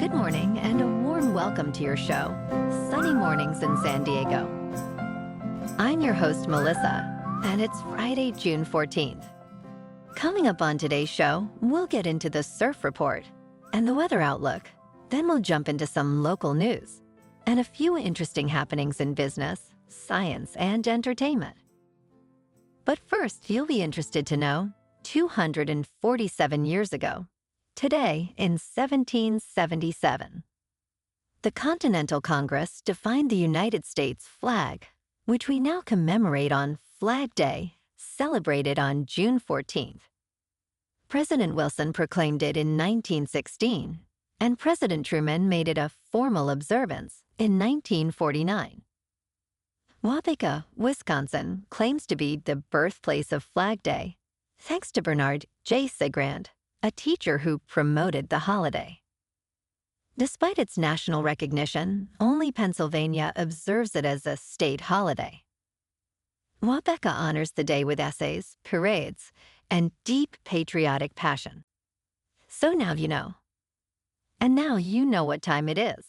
Good morning and a warm welcome to your show, Sunny Mornings in San Diego. I'm your host, Melissa, and it's Friday, June 14th. Coming up on today's show, we'll get into the surf report and the weather outlook. Then we'll jump into some local news and a few interesting happenings in business, science, and entertainment. But first, you'll be interested to know 247 years ago, today in 1777, the Continental Congress defined the United States flag, which we now commemorate on Flag Day, celebrated on June 14th. President Wilson proclaimed it in 1916, and President Truman made it a formal observance in 1949. Waupaca, Wisconsin, claims to be the birthplace of Flag Day, thanks to Bernard J. Sigrand, a teacher who promoted the holiday. Despite its national recognition, only Pennsylvania observes it as a state holiday. Waupaca honors the day with essays, parades, and deep patriotic passion. So now you know. And now you know what time it is.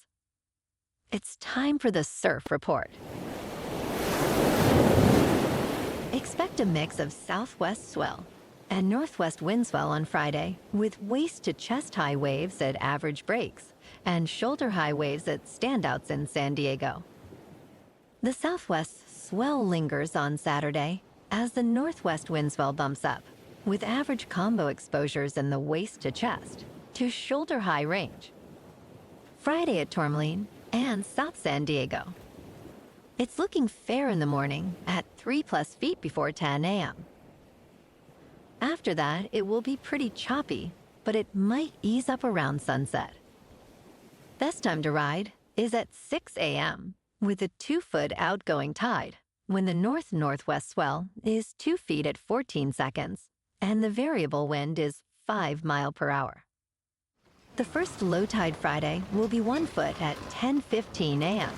It's time for the surf report. Expect a mix of southwest swell and northwest wind swell on Friday, with waist to chest high waves at average breaks and shoulder high waves at standouts in San Diego. The southwest swell lingers on Saturday as the northwest wind swell bumps up, with average combo exposures in the waist to chest to shoulder high range. Friday at Tourmaline and South San Diego. It's looking fair in the morning at 3+ feet before 10 a.m. After that, it will be pretty choppy, but it might ease up around sunset. Best time to ride is at 6 a.m. with a 2-foot outgoing tide, when the north-northwest swell is 2 feet at 14 seconds, and the variable wind is 5 miles per hour. The first low tide Friday will be 1 foot at 10:15 a.m.,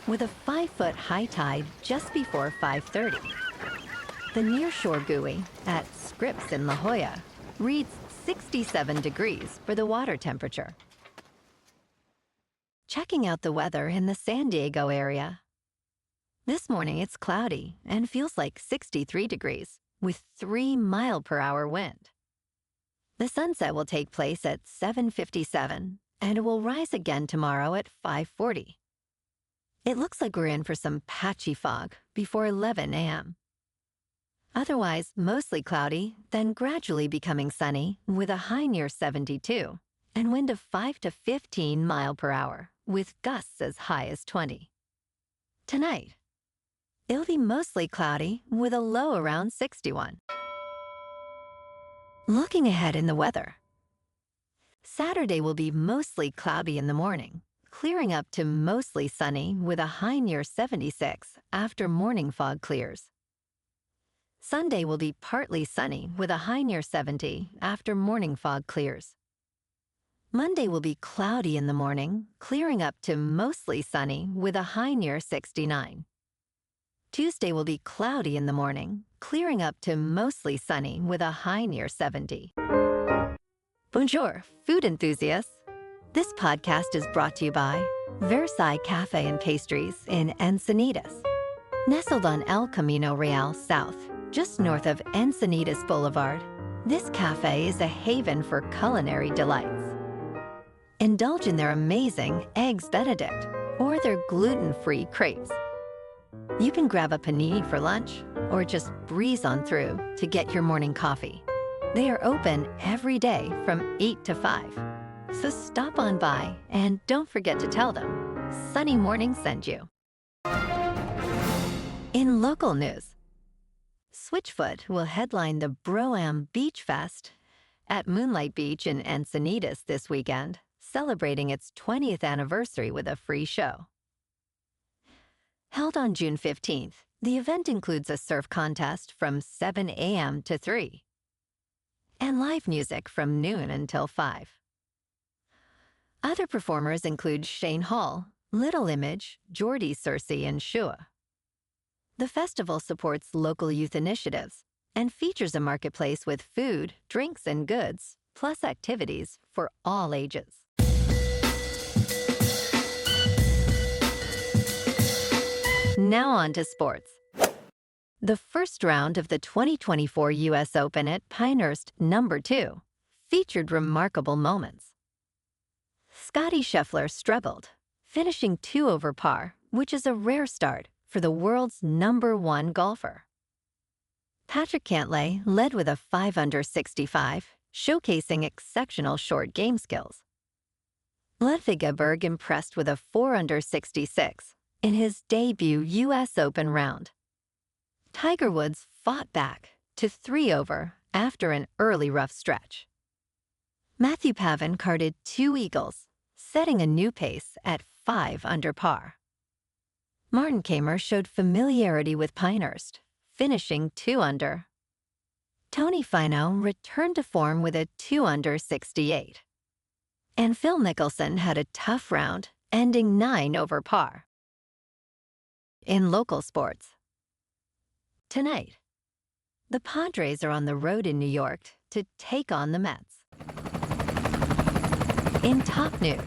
with a 5-foot high tide just before 5:30. The nearshore buoy at Scripps in La Jolla reads 67 degrees for the water temperature. Checking out the weather in the San Diego area. This morning it's cloudy and feels like 63 degrees with 3 miles per hour wind. The sunset will take place at 7:57 and it will rise again tomorrow at 5:40. It looks like we're in for some patchy fog before 11 a.m. Otherwise, mostly cloudy, then gradually becoming sunny with a high near 72 and wind of 5 to 15 miles per hour with gusts as high as 20. Tonight, it'll be mostly cloudy with a low around 61. Looking ahead in the weather. Saturday will be mostly cloudy in the morning, clearing up to mostly sunny with a high near 76 after morning fog clears. Sunday will be partly sunny with a high near 70 after morning fog clears. Monday will be cloudy in the morning, clearing up to mostly sunny with a high near 69. Tuesday will be cloudy in the morning, clearing up to mostly sunny with a high near 70. Bonjour, food enthusiasts. This podcast is brought to you by Versailles Cafe and Pastries in Encinitas. Nestled on El Camino Real South, just north of Encinitas Boulevard, this cafe is a haven for culinary delights. Indulge in their amazing Eggs Benedict or their gluten-free crepes. You can grab a panini for lunch or just breeze on through to get your morning coffee. They are open every day from 8 to 5. So stop on by and don't forget to tell them Sunny Morning sent you. In local news, Switchfoot will headline the Bro-Am Beach Fest at Moonlight Beach in Encinitas this weekend, celebrating its 20th anniversary with a free show. Held on June 15th, the event includes a surf contest from 7 a.m. to 3, and live music from noon until 5. Other performers include Shane Hall, Little Image, Jordy Searcy, and Shua. The festival supports local youth initiatives and features a marketplace with food, drinks, and goods, plus activities for all ages. Now on to sports. The first round of the 2024 U.S. Open at Pinehurst #2 featured remarkable moments. Scottie Scheffler struggled, finishing 2 over par, which is a rare start for the world's #1 golfer. Patrick Cantlay led with a 5 under 65, showcasing exceptional short game skills. Ludvig Åberg impressed with a 4 under 66 in his debut U.S. Open round. Tiger Woods fought back to 3 over after an early rough stretch. Matthew Pavin carded 2 eagles, setting a new pace at 5 under par. Martin Kaymer showed familiarity with Pinehurst, finishing 2 under. Tony Finau returned to form with a 2 under 68. And Phil Mickelson had a tough round, ending 9 over par. In local sports. Tonight, the Padres are on the road in New York to take on the Mets. In top news,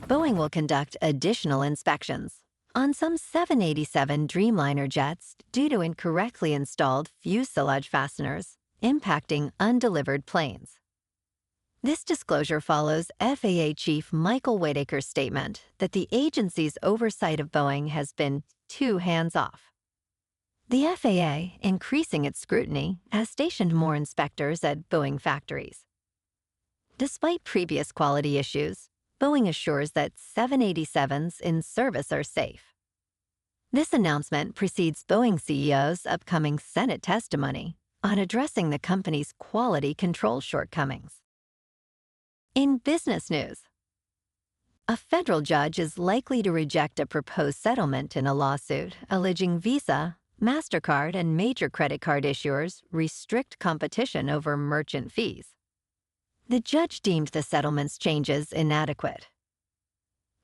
Boeing will conduct additional inspections on some 787 Dreamliner jets due to incorrectly installed fuselage fasteners impacting undelivered planes. This disclosure follows FAA Chief Michael Whitaker's statement that the agency's oversight of Boeing has been too hands-off. The FAA, increasing its scrutiny, has stationed more inspectors at Boeing factories. Despite previous quality issues, Boeing assures that 787s in service are safe. This announcement precedes Boeing CEO's upcoming Senate testimony on addressing the company's quality control shortcomings. In business news, a federal judge is likely to reject a proposed settlement in a lawsuit alleging Visa, MasterCard, and major credit card issuers restrict competition over merchant fees. The judge deemed the settlement's changes inadequate.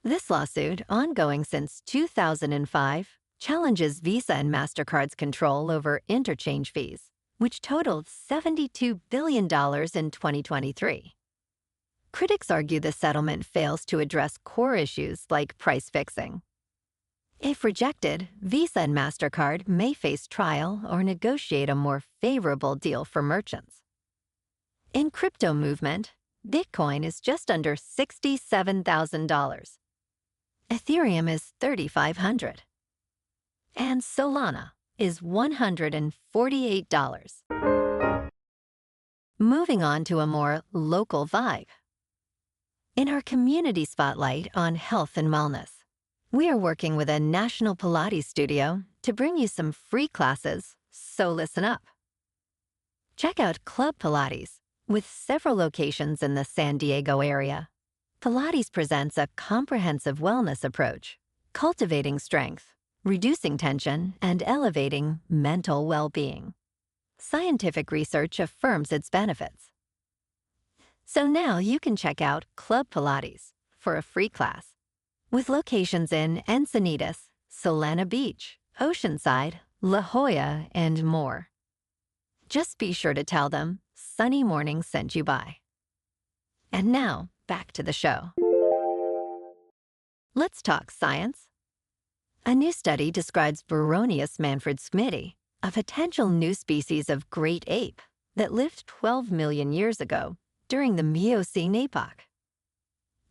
This lawsuit, ongoing since 2005, challenges Visa and MasterCard's control over interchange fees, which totaled $72 billion in 2023. Critics argue the settlement fails to address core issues like price fixing. If rejected, Visa and MasterCard may face trial or negotiate a more favorable deal for merchants. In crypto movement, Bitcoin is just under $67,000. Ethereum is $3,500. And Solana is $148. Moving on to a more local vibe. In our community spotlight on health and wellness, we are working with a national Pilates studio to bring you some free classes, so listen up. Check out Club Pilates, with several locations in the San Diego area. Pilates presents a comprehensive wellness approach, cultivating strength, reducing tension, and elevating mental well-being. Scientific research affirms its benefits. So now you can check out Club Pilates for a free class, with locations in Encinitas, Solana Beach, Oceanside, La Jolla, and more. Just be sure to tell them Sunny Morning sent you by. And now, back to the show. Let's talk science. A new study describes Baronius manfred smitty, a potential new species of great ape that lived 12 million years ago during the Miocene epoch.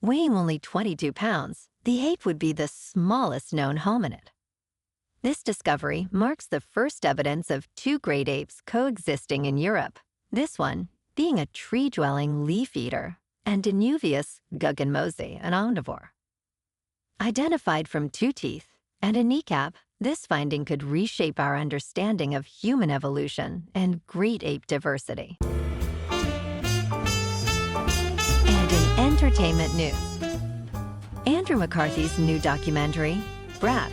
Weighing only 22 pounds, the ape would be the smallest known hominid. This discovery marks the first evidence of 2 great apes coexisting in Europe, this one being a tree-dwelling leaf eater, and Danuvius guggenmosi, an omnivore. Identified from 2 teeth and a kneecap, this finding could reshape our understanding of human evolution and great ape diversity. And in entertainment news, Andrew McCarthy's new documentary, Brat,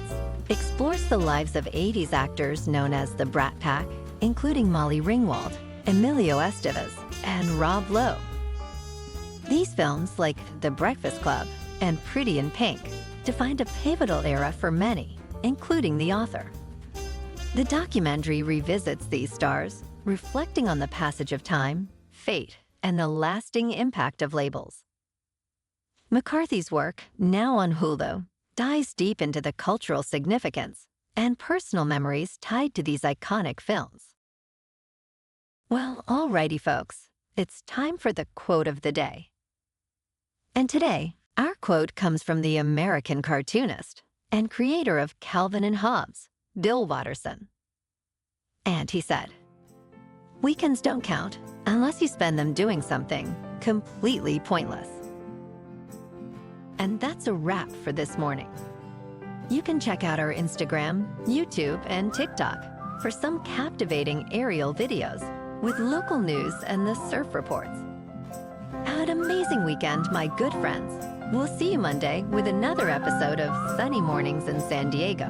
explores the lives of 80s actors known as the Brat Pack, including Molly Ringwald, Emilio Estevez, and Rob Lowe. These films, like The Breakfast Club and Pretty in Pink, defined a pivotal era for many, including the author. The documentary revisits these stars, reflecting on the passage of time, fate, and the lasting impact of labels. McCarthy's work, now on Hulu, dives deep into the cultural significance, and personal memories tied to these iconic films. Well, alrighty, folks, it's time for the quote of the day. And today, our quote comes from the American cartoonist and creator of Calvin and Hobbes, Bill Watterson. And he said, "Weekends don't count unless you spend them doing something completely pointless." And that's a wrap for this morning. You can check out our Instagram, YouTube, and TikTok for some captivating aerial videos with local news and the surf reports. Have an amazing weekend, my good friends. We'll see you Monday with another episode of Sunny Mornings in San Diego.